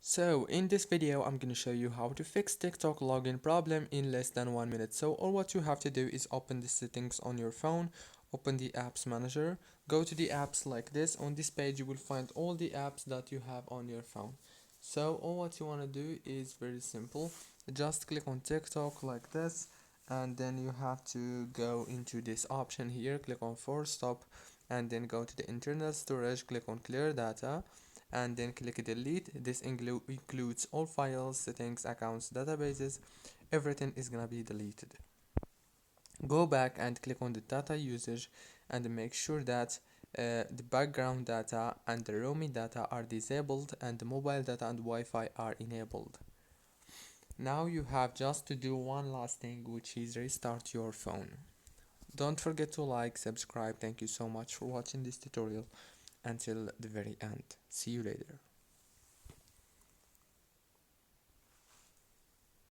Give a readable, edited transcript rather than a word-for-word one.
So in this video I'm going to show you how to fix TikTok login problem in less than 1 minute. So all what you have to do is open the settings on your phone, open the apps manager, go to the apps like this. On this page you will find all the apps that you have on your phone. So all what you want to do is very simple, just click on TikTok like this, and then you have to go into this option here, click on force stop, and then go to the internal storage, click on clear data, and then click delete. This includes all files, settings, accounts, databases. Everything is gonna be deleted. Go back and click on the data usage and make sure that the background data and the roaming data are disabled and the mobile data and Wi-Fi are enabled. Now you have just to do one last thing, which is restart your phone. Don't forget to like, subscribe. Thank you so much for watching this tutorial until the very end. See you later.